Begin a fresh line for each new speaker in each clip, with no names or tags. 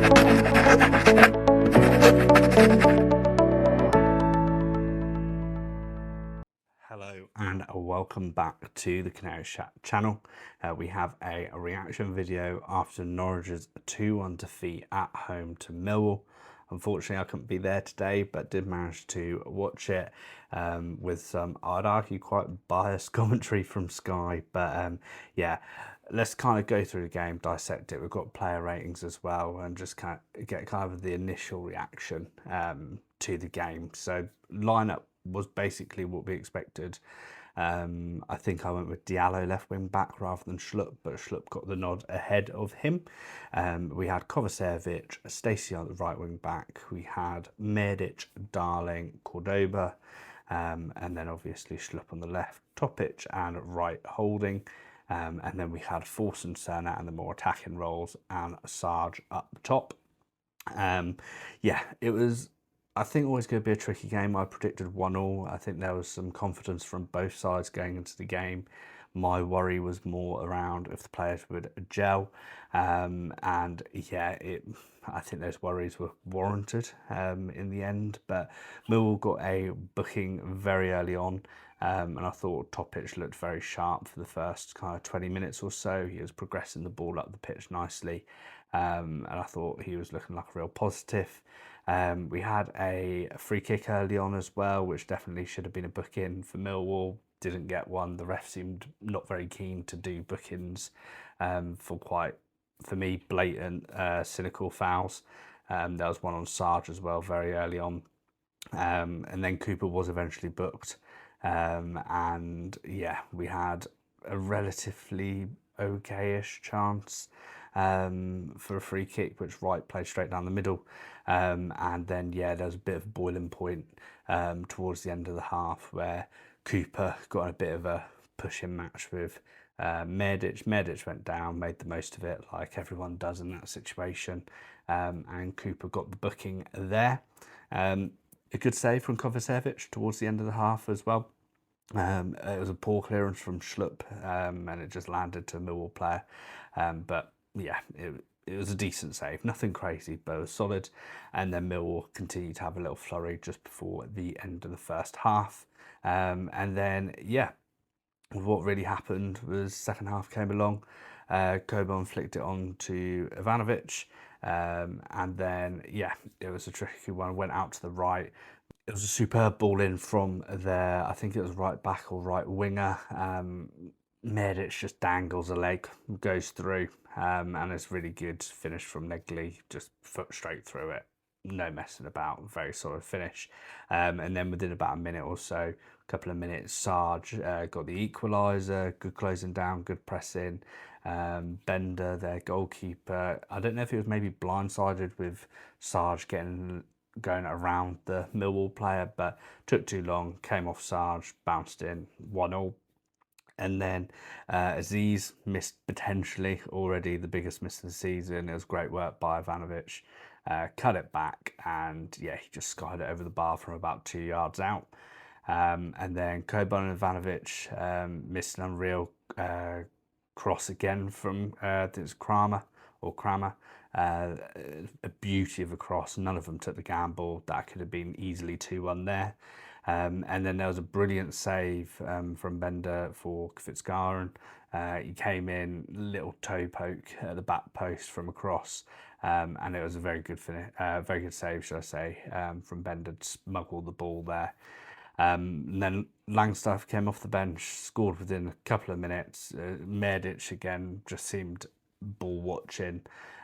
Hello and welcome back to the Canary Chat channel. We have a reaction video after Norwich's 2-1 defeat at home to Millwall. Unfortunately, I couldn't be there today, but did manage to watch it with some, I'd argue, quite biased commentary from Sky. But yeah, let's kind of go through the game, dissect it. We've got player ratings as well, and just kind of get kind of the initial reaction to the game. So lineup was basically what we expected. I think I went with Diallo left wing back rather than Schlupp, but Schlupp got the nod ahead of him. We had Kovacevic, Stacey on the right wing back. We had Medic, Darling, Cordoba, and then obviously Schlupp on the left, Topic and right holding. And then we had Force and Cerna and the more attacking roles, and Sarge up the top. Yeah, it was, I think, always going to be a tricky game. I predicted 1-1. I think there was some confidence from both sides going into the game. My worry was more around if the players would gel. And yeah, I think those worries were warranted in the end. But Millwall got a booking very early on. And I thought Topic looked very sharp for the first kind of 20 minutes or so. He was progressing the ball up the pitch nicely. And I thought he was looking like a real positive. We had a free kick early on as well, which definitely should have been a book-in for Millwall. Didn't get one. The ref seemed not very keen to do book-ins for quite, for me, blatant, cynical fouls. There was one on Sarge as well very early on. And then Cooper was eventually booked. And yeah, we had a relatively okay-ish chance for a free kick, which Wright played straight down the middle. And then, yeah, there was a bit of a boiling point towards the end of the half where Cooper got a bit of a pushing match with Medic. Medic went down, made the most of it, like everyone does in that situation. And Cooper got the booking there. A good save from Kovacevic towards the end of the half as well. It was a poor clearance from Schlupp, and it just landed to a Millwall player. But yeah, it was a decent save, nothing crazy, but it was solid. And then Millwall continued to have a little flurry just before the end of the first half. And then, yeah, what really happened was second half came along. Coburn flicked it on to Ivanovic. And then, yeah, it was a tricky one, went out to the right. It was a superb ball in from there. I think it was right back or right winger. Medic just dangles a leg, goes through, and it's really good finish from Negley, just foot straight through it. No messing about, very solid finish. And then within about a minute or so, a couple of minutes, Sarge got the equaliser, good closing down, good pressing. Bender, their goalkeeper, I don't know if he was maybe blindsided with Sarge going around the Millwall player, but took too long, came off Sarge, bounced in, 1-1. And then Aziz missed potentially already the biggest miss of the season. It was great work by Ivanovic. Cut it back, and yeah, he just skied it over the bar from about 2 yards out. And then Coburn and Ivanovic missed an unreal cross again from I think it's Kramer. A beauty of a cross. None of them took the gamble. That could have been easily 2-1 there. And then there was a brilliant save from Bender for Fitzgarden. He came in, little toe poke at the back post from across, and it was a very good very good save, should I say, from Bender to smuggle the ball there. And then Langstaff came off the bench, scored within a couple of minutes. Medic again just seemed ball watching,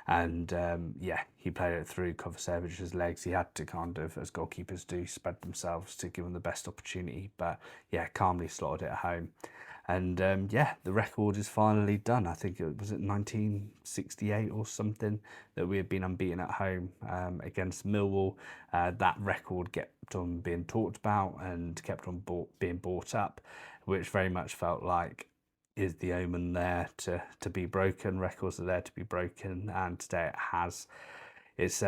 and yeah, he played it through Kovacevic's legs. He had to kind of, as goalkeepers do, spread themselves to give him the best opportunity, but yeah, calmly slotted it home. And yeah, the record is finally done. I think it was 1968 or something that we had been unbeaten at home against Millwall. That record kept on being talked about and kept on being brought up, which very much felt like is the omen there to be broken. Records are there to be broken, and today it has. It's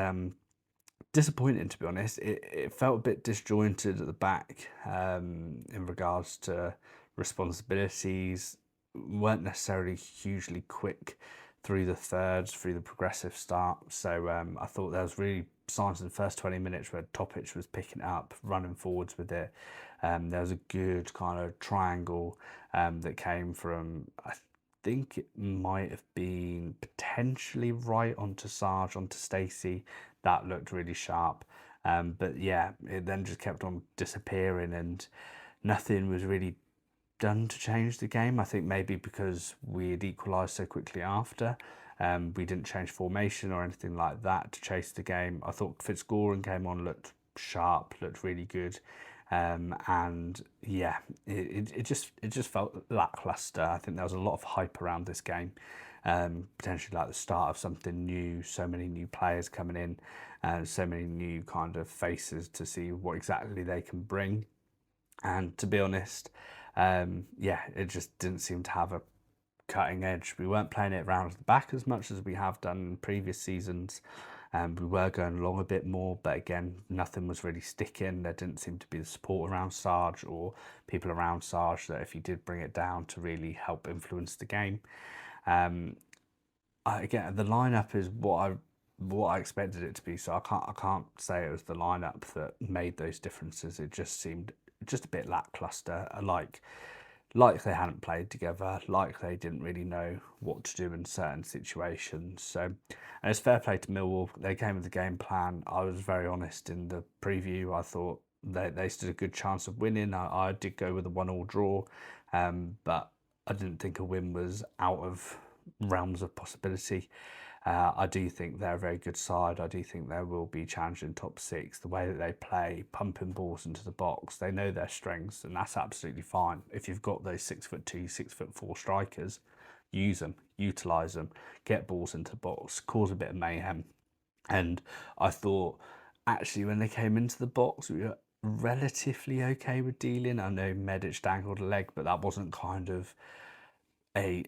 disappointing, to be honest. It felt a bit disjointed at the back in regards to responsibilities. Weren't necessarily hugely quick through the thirds, through the progressive start. So I thought there was really signs in the first 20 minutes where Topic was picking it up, running forwards with it. There was a good kind of triangle that came from, I think it might have been potentially right onto Sarge, onto Stacey. That looked really sharp. But yeah, it then just kept on disappearing and nothing was really done to change the game. I think maybe because we had equalised so quickly after, we didn't change formation or anything like that to chase the game. I thought Fitzgoran came on, looked sharp, looked really good. And yeah, it just felt lackluster. I think there was a lot of hype around this game, potentially like the start of something new. So many new players coming in, and so many new kind of faces to see what exactly they can bring. And to be honest, yeah, it just didn't seem to have a cutting edge. We weren't playing it around the back as much as we have done in previous seasons. We were going along a bit more, but again, nothing was really sticking. There didn't seem to be the support around Sarge or people around Sarge that if he did bring it down to really help influence the game. Again, the lineup is what I expected it to be, so I can't say it was the lineup that made those differences. It just seemed just a bit lackluster, like they hadn't played together, like they didn't really know what to do in certain situations. So, and it's fair play to Millwall. They came with the game plan. I was very honest in the preview. I thought they stood a good chance of winning. I did go with a 1-1 draw, but I didn't think a win was out of realms of possibility. I do think they're a very good side. I do think they will be challenging top six. The way that they play, pumping balls into the box, they know their strengths, and that's absolutely fine. If you've got those 6'2", 6'4" strikers, use them, utilise them, get balls into the box, cause a bit of mayhem. And I thought, actually, when they came into the box, we were relatively okay with dealing. I know Medic dangled a leg, but that wasn't kind of a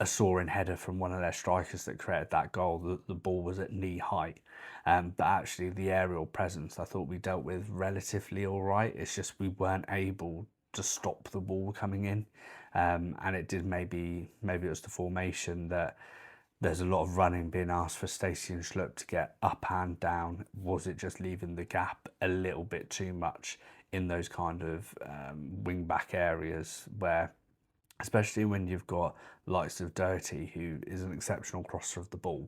soaring header from one of their strikers that created that goal. The ball was at knee height. But actually the aerial presence I thought we dealt with relatively all right. It's just we weren't able to stop the ball coming in. And it did maybe it was the formation that there's a lot of running being asked for Stacey and Schlupp to get up and down. Was it just leaving the gap a little bit too much in those kind of wing back areas where, especially when you've got likes of Doherty, who is an exceptional crosser of the ball,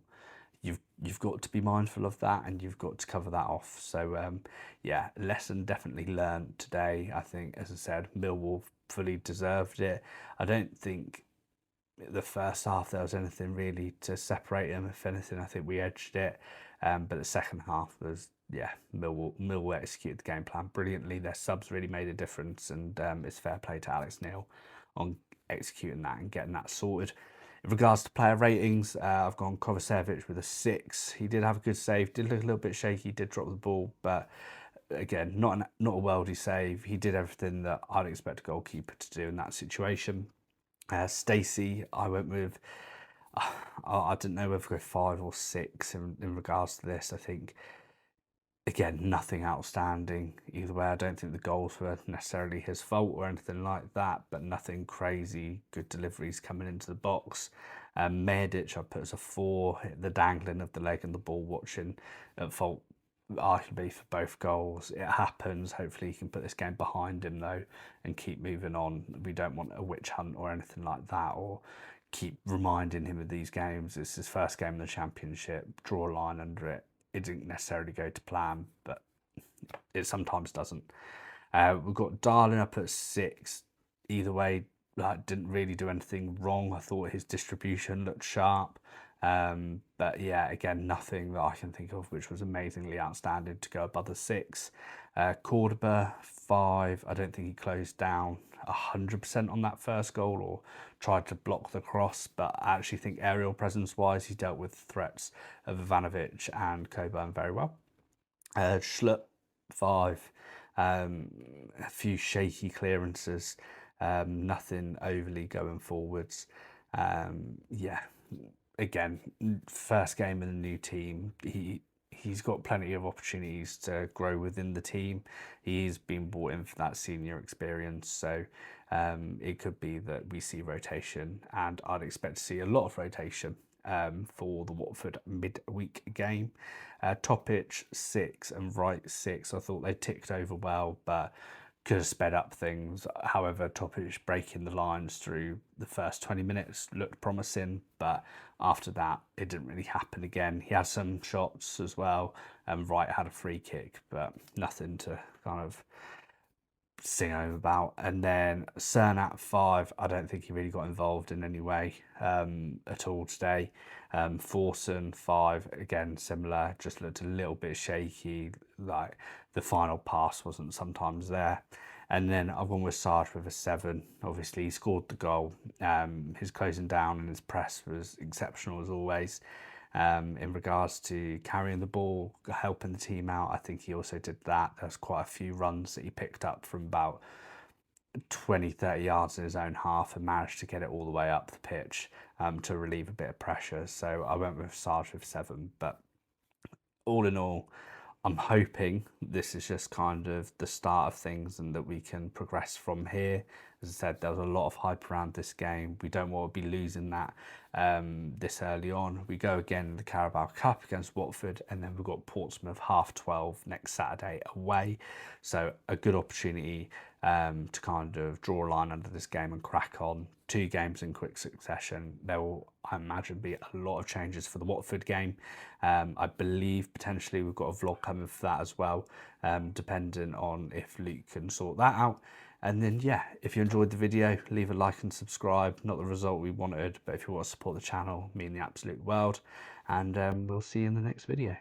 you've got to be mindful of that and you've got to cover that off. So yeah, lesson definitely learned today. I think, as I said, Millwall fully deserved it. I don't think the first half there was anything really to separate them. If anything, I think we edged it. But the second half was, yeah, Millwall executed the game plan brilliantly. Their subs really made a difference, and it's fair play to Alex Neil on executing that and getting that sorted. In regards to player ratings, I've gone Kovacevic with a 6. He did have a good save, did look a little bit shaky, did drop the ball, but again, not a worldy save. He did everything that I'd expect a goalkeeper to do in that situation. Stacey, I went with, I didn't know whether to go 5 or 6 in regards to this. I think, again, nothing outstanding either way. I don't think the goals were necessarily his fault or anything like that, but nothing crazy. Good deliveries coming into the box. Medic, I put as a 4. The dangling of the leg and the ball watching at fault, arguably, for both goals. It happens. Hopefully he can put this game behind him though and keep moving on. We don't want a witch hunt or anything like that, or keep reminding him of these games. It's his first game in the Championship. Draw a line under it. It didn't necessarily go to plan, but it sometimes doesn't. We've got Darling up at 6. Either way, didn't really do anything wrong. I thought his distribution looked sharp. But yeah, again, nothing that I can think of which was amazingly outstanding to go above the 6. Cordoba, 5. I don't think he closed down 100% on that first goal or tried to block the cross, but I actually think aerial presence wise he dealt with threats of Ivanovic and Coburn very well. Schlupp, 5. A few shaky clearances, nothing overly going forwards. Yeah, again, first game in a new team. He's got plenty of opportunities to grow within the team. He's been brought in for that senior experience, so it could be that we see rotation, and I'd expect to see a lot of rotation for the Watford midweek game. Topic 6 and Wright 6. I thought they ticked over well, but could have sped up things. However, Topic breaking the lines through the first 20 minutes looked promising, but after that, it didn't really happen again. He had some shots as well, and Wright had a free kick, but nothing to kind of sing home about. And then Cern at 5, I don't think he really got involved in any way at all today. Forson 5, again similar, just looked a little bit shaky, like the final pass wasn't sometimes there. And then I've gone with Sarge with a 7. Obviously, he scored the goal. His closing down and his press was exceptional as always. In regards to carrying the ball, helping the team out, I think he also did that. There's quite a few runs that he picked up from about 20-30 yards in his own half and managed to get it all the way up the pitch to relieve a bit of pressure. So I went with Sarge with 7. But all in all, I'm hoping this is just kind of the start of things and that we can progress from here. As I said, there was a lot of hype around this game. We don't want to be losing that this early on. We go again in the Carabao Cup against Watford, and then we've got Portsmouth 12:30 next Saturday away. So a good opportunity to kind of draw a line under this game and crack on. 2 games in quick succession. There will, I imagine, be a lot of changes for the Watford game. I believe potentially we've got a vlog coming for that as well, depending on if Luke can sort that out. And then, yeah, if you enjoyed the video, leave a like and subscribe. Not the result we wanted, but if you want to support the channel, mean the absolute world. And we'll see you in the next video.